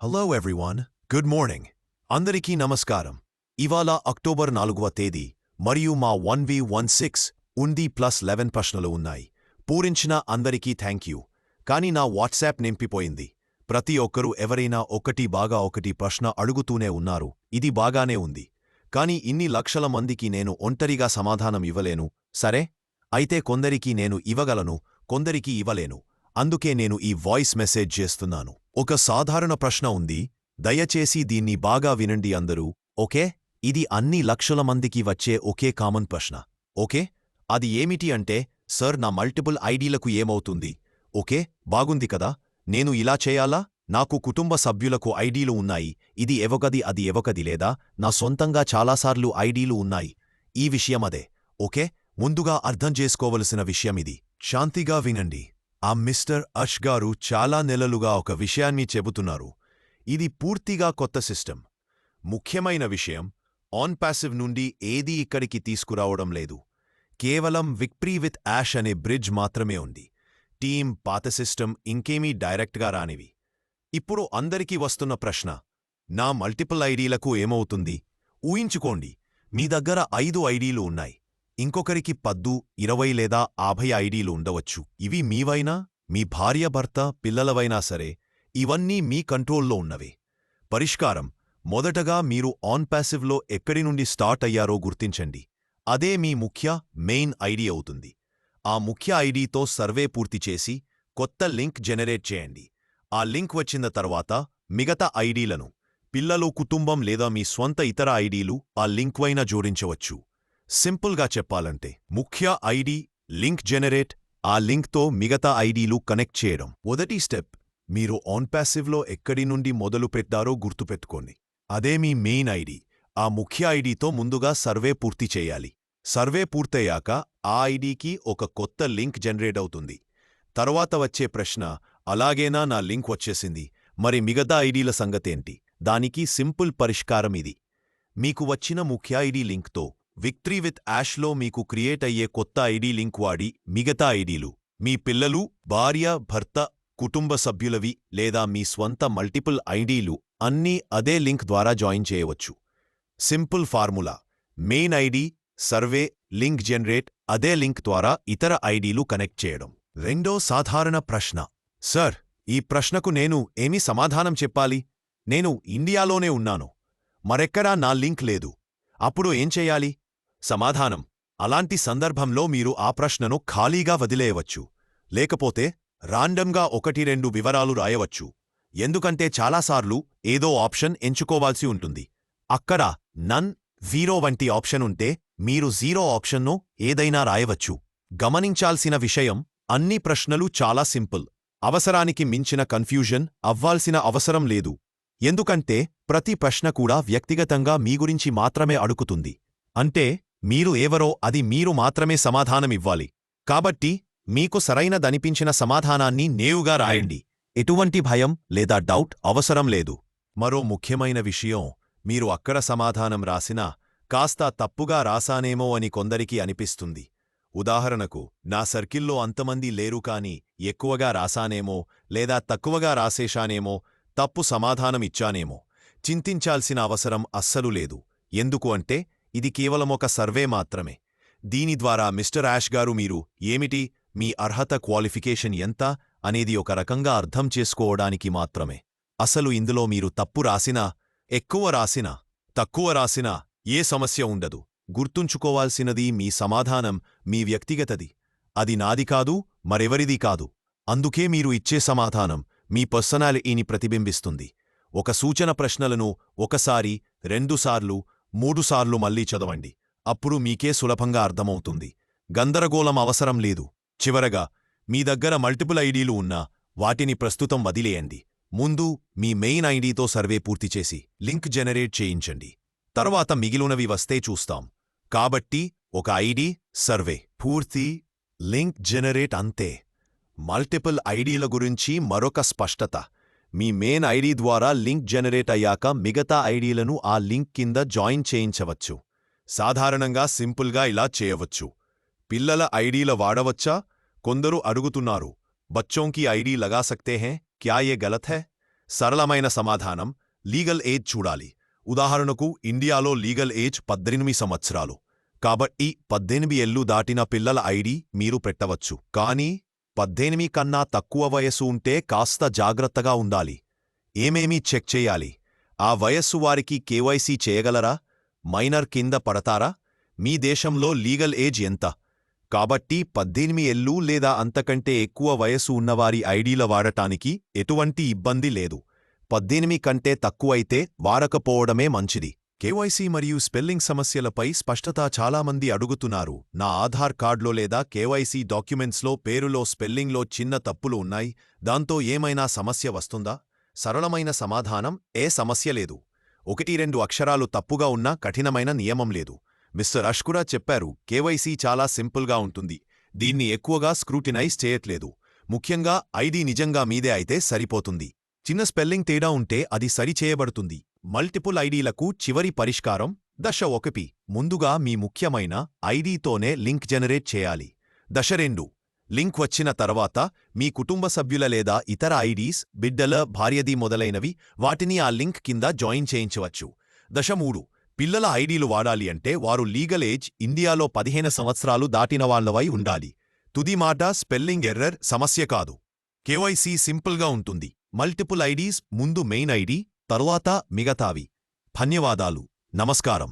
Hello everyone, good morning. అందరికీ నమస్కారం. ఇవాళ అక్టోబర్ 4వ తేదీ మరియు మా 1v16 ఉంది +11 ప్రశ్నలు ఉన్నాయి. పూరించిన అందరికీ థ్యాంక్ యూ. కానీ నా వాట్సాప్ నింపిపోయింది. ప్రతి ఒక్కరూ ఎవరైనా ఒకటి ప్రశ్న అడుగుతూనే ఉన్నారు. ఇది బాగానే ఉంది. కానీ ఇన్ని లక్షల మందికి నేను ఒంటరిగా సమాధానం ఇవ్వలేను. సరే, అయితే కొందరికి నేను ఇవ్వగలను, కొందరికి ఇవ్వలేను. అందుకే నేను ఈ వాయిస్ మెసేజ్ చేస్తున్నాను. ఒక సాధారణ ప్రశ్న ఉంది. దయచేసి దీన్ని బాగా వినండి అందరూ. ఓకే, ఇది అన్ని లక్షల మందికి వచ్చే ఒకే కామన్ ప్రశ్న. ఓకే, అది ఏమిటి అంటే, సర్, నా మల్టిపుల్ ఐడీలకు ఏమవుతుంది? ఓకే, బాగుంది కదా. నేను ఇలా చేయాలా? నాకు కుటుంబ సభ్యులకు ఐడీలు ఉన్నాయి. ఇది ఎవగది, అది ఎవగది, లేదా నా సొంతంగా చాలాసార్లు ఐడీలు ఉన్నాయి. ఈ విషయమదే. ఓకే, ముందుగా అర్థం చేసుకోవలసిన విషయమిది. శాంతిగా వినండి. ఆ మిస్టర్ అష్ గారు చాలా నెలలుగా ఒక విషయాన్ని చెబుతున్నారు. ఇది పూర్తిగా కొత్త సిస్టమ్. ముఖ్యమైన విషయం, ఆన్ ప్యాసివ్ నుండి ఏదీ ఇక్కడికి తీసుకురావడం లేదు. కేవలం విక్టరీ విత్ యాష్ అనే బ్రిడ్జ్ మాత్రమే ఉంది. టీమ్, పాత సిస్టమ్ ఇంకేమీ డైరెక్ట్గా రానివి. ఇప్పుడు అందరికీ వస్తున్న ప్రశ్న, నా మల్టిపుల్ ఐడీలకు ఏమవుతుంది? ఊహించుకోండి, మీ దగ్గర 5 ఐడీలు ఉన్నాయి. ఇంకొకరికి 10, 20 లేదా 50 ఐడీలు ఉండవచ్చు. ఇవి మీవైనా, మీ భార్య, భర్త, పిల్లలవైనా సరే, ఇవన్నీ మీ కంట్రోల్లో ఉన్నవే. పరిష్కారం: మొదటగా మీరు ఆన్ ప్యాసివ్లో ఎక్కడి నుండి స్టార్ట్ అయ్యారో గుర్తించండి. అదే మీ మెయిన్ ఐడీ అవుతుంది. ఆ ముఖ్య ఐడీతో సర్వే పూర్తి చేసి కొత్త లింక్ జనరేట్ చేయండి. ఆ లింక్ వచ్చిన తర్వాత మిగతా ఐడీలను, పిల్లలు, కుటుంబం లేదా మీ స్వంత ఇతర ఐడీలు ఆ లింక్ వైన జోడించవచ్చు. సింపుల్గా చెప్పాలంటే, ముఖ్య ఐడీ, లింక్ జనరేట్, ఆ లింక్తో మిగతా ఐడీలు కనెక్ట్ చేయడం. మొదటి స్టెప్, మీరు ఆన్ ప్యాసివ్లో ఎక్కడి నుండి మొదలు పెట్టారో గుర్తుపెట్టుకోండి. అదే మీ మెయిన్ ఐడీ. ఆ ముఖ్య ఐడీతో ముందుగా సర్వే పూర్తి చేయాలి. సర్వే పూర్తయ్యాక ఆ ఐడీకి ఒక కొత్త లింక్ జనరేట్ అవుతుంది. తరువాత వచ్చే ప్రశ్న, అలాగేనా, నా లింక్ వచ్చేసింది, మరి మిగతా ఐడీల సంగతేంటి? దానికి సింపుల్ పరిష్కారం ఇది. మీకు వచ్చిన ముఖ్య ఐడీ లింక్తో విక్టరీ విత్ యాష్లో మీకు క్రియేట్ అయ్యే కొత్త ఐడీ లింక్ వాడి మిగతా ఐడీలు, మీ పిల్లలు, భార్య, భర్త, కుటుంబ సభ్యులవి లేదా మీ స్వంత మల్టిపుల్ ఐడీలు అన్నీ అదే లింక్ ద్వారా జాయిన్ చేయవచ్చు. Simple formula: main ID, survey, link generate, అదే లింక్ ద్వారా ఇతర ఐడీలు కనెక్ట్ చేయడం. రెండో సాధారణ ప్రశ్న, సర్, ఈ ప్రశ్నకు నేను ఏమి సమాధానం చెప్పాలి? నేను ఇండియాలోనే ఉన్నాను, మరెక్కడా నా లింక్ లేదు. అప్పుడు ఏం చెయ్యాలి? సమాధానం: అలాంటి సందర్భంలో మీరు ఆ ప్రశ్నను ఖాళీగా వదిలేయవచ్చు. లేకపోతే రాండమ్గా 1-2 వివరాలు రాయవచ్చు. ఎందుకంటే చాలాసార్లు ఏదో ఆప్షన్ ఎంచుకోవాల్సి ఉంటుంది. అక్కడ నన్, 0 వంటి ఆప్షన్ ఉంటే మీరు 0 ఆప్షన్ను ఏదైనా రాయవచ్చు. గమనించాల్సిన విషయం, అన్ని ప్రశ్నలు చాలా సింపుల్. అవసరానికి మించిన కన్ఫ్యూజన్ అవ్వాల్సిన అవసరం లేదు. ఎందుకంటే ప్రతి ప్రశ్న కూడా వ్యక్తిగతంగా మీ గురించి మాత్రమే అడుగుతుంది. అంటే మీరు ఎవరో అది మీరు మాత్రమే సమాధానమివ్వాలి. కాబట్టి మీకు సరైనదనిపించిన సమాధానాన్ని నేరుగా రాయండి. ఎటువంటి భయం లేదా డౌట్ అవసరం లేదు. మరో ముఖ్యమైన విషయం, మీరు అక్కడ సమాధానం రాసినా కాస్త తప్పుగా రాసానేమో అని కొందరికి అనిపిస్తుంది. ఉదాహరణకు, నా సర్కిల్లో అంతమంది లేరు కానీ ఎక్కువగా రాసానేమో, లేదా తక్కువగా రాసేశానేమో, తప్పు సమాధానమిచ్చానేమో. చింతించాల్సిన అవసరం అస్సలు లేదు. ఎందుకు అంటే ఇది కేవలమొక సర్వే మాత్రమే. దీని ద్వారా మిస్టర్ యాష్ గారు మీరు ఏమిటి, మీ అర్హత, క్వాలిఫికేషన్ ఎంత అనేది ఒక రకంగా అర్థం చేసుకోవడానికి మాత్రమే. అసలు ఇందులో మీరు తప్పు రాసినా, ఎక్కువ రాసినా, తక్కువ రాసినా ఏ సమస్య ఉండదు. గుర్తుంచుకోవాల్సినది, మీ సమాధానం మీ వ్యక్తిగతది. అది నాది కాదు, మరెవరిది కాదు. అందుకే మీరు ఇచ్చే సమాధానం మీ పర్సనాలిటీని ప్రతిబింబిస్తుంది. ఒక సూచన, ప్రశ్నలను 1 సారి, 2 సార్లు, 3 సార్లు మళ్లీ చదవండి. అప్పుడు మీకే సులభంగా అర్థమవుతుంది. గందరగోళం అవసరం లేదు. చివరగా, మీ దగ్గర మల్టిపుల్ ఐడీలు ఉన్నా వాటిని ప్రస్తుతం వదిలేయండి. ముందు మీ మెయిన్ ఐడీతో సర్వే పూర్తిచేసి లింక్ జనరేట్ చేయించండి. తర్వాత మిగిలినవి వస్తే చూస్తాం. కాబట్టి ఒక ఐడీ, సర్వే పూర్తి, లింక్ జనరేట్ అంతే. మల్టిపుల్ ఐడీల గురించి మరొక స్పష్టత: మీ మెయిన్ ఐడీ ద్వారా లింక్ జనరేట్ అయ్యాక మిగతా ఐడీలను ఆ లింక్ కింద జాయిన్ చేయించవచ్చు. సాధారణంగా సింపుల్గా ఇలా చేయవచ్చు. పిల్లల ఐడీల వాడవచ్చా? కొందరు అడుగుతున్నారు, బచ్చోంకి ఐడీ లగా సక్తే హై, క్యా యే గలత్ హై? సరళమైన సమాధానం లీగల్ ఏజ్ చూడాలి. ఉదాహరణకు ఇండియాలో లీగల్ ఏజ్ 18 సంవత్సరాలు. కాబట్టి 18 ఏళ్లు దాటిన పిల్లల ఐడి మీరు పెట్టవచ్చు. కానీ 18 కన్నా తక్కువ వయస్సు ఉంటే కాస్త జాగ్రత్తగా ఉండాలి. ఏమేమి చెక్ చేయాలి? ఆ వయస్సు వారికి కేవైసీ చేయగలరా? మైనర్ కింద పడతారా? మీ దేశంలో లీగల్ ఏజ్ ఎంత? కాబట్టి 18 ఏళ్లు లేదా అంతకంటే ఎక్కువ వయస్సు ఉన్నవారి ఐడీల వాడటానికి ఎటువంటి ఇబ్బంది లేదు. 18 కంటే తక్కువైతే వాడకపోవడమే మంచిది. కేవైసీ మరియు స్పెల్లింగ్ సమస్యలపై స్పష్టత చాలామంది అడుగుతున్నారు. నా ఆధార్ కార్డులో లేదా కేవైసీ డాక్యుమెంట్స్లో పేరులో స్పెల్లింగ్లో చిన్న తప్పులు ఉన్నాయి, దాంతో ఏమైనా సమస్య వస్తుందా? సరళమైన సమాధానం ఏ సమస్య లేదు. 1-2 అక్షరాలు తప్పుగా ఉన్నా కఠినమైన నియమం లేదు. మిస్టర్ అష్ కూడా చెప్పారు, కేవైసీ చాలా సింపుల్గా ఉంటుంది. దీన్ని ఎక్కువగా స్క్రూటినైజ్ చేయట్లేదు. ముఖ్యంగా ఐడీ నిజంగా మీదే అయితే సరిపోతుంది. చిన్న స్పెల్లింగ్ తేడా ఉంటే అది సరిచేయబడుతుంది. మల్టిపుల్ ఐడీలకు చివరి పరిష్కారం దశ 1. ముందుగా మీ ముఖ్యమైన ఐడీతోనే లింక్ జనరేట్ చేయాలి. దశ 2. లింక్ వచ్చిన తర్వాత మీ కుటుంబ సభ్యుల లేదా ఇతర ఐడీస్, బిడ్డల, భార్యది మొదలైనవి వాటిని ఆ లింక్ కింద జాయిన్ చేయించవచ్చు. దశ 3. పిల్లల ఐడీలు వాడాలి అంటే వారు లీగల్ ఏజ్ ఇండియాలో 15 సంవత్సరాలు దాటిన వాళ్లవై ఉండాలి. తుది మాట స్పెల్లింగ్ ఎర్రర్ సమస్య కాదు. కేవైసీ సింపుల్గా ఉంటుంది. మల్టిపుల్ ఐడీస్ ముందు మెయిన్ ఐడీ, తరువాత మిగతావి. ధన్యవాదాలు. నమస్కారం.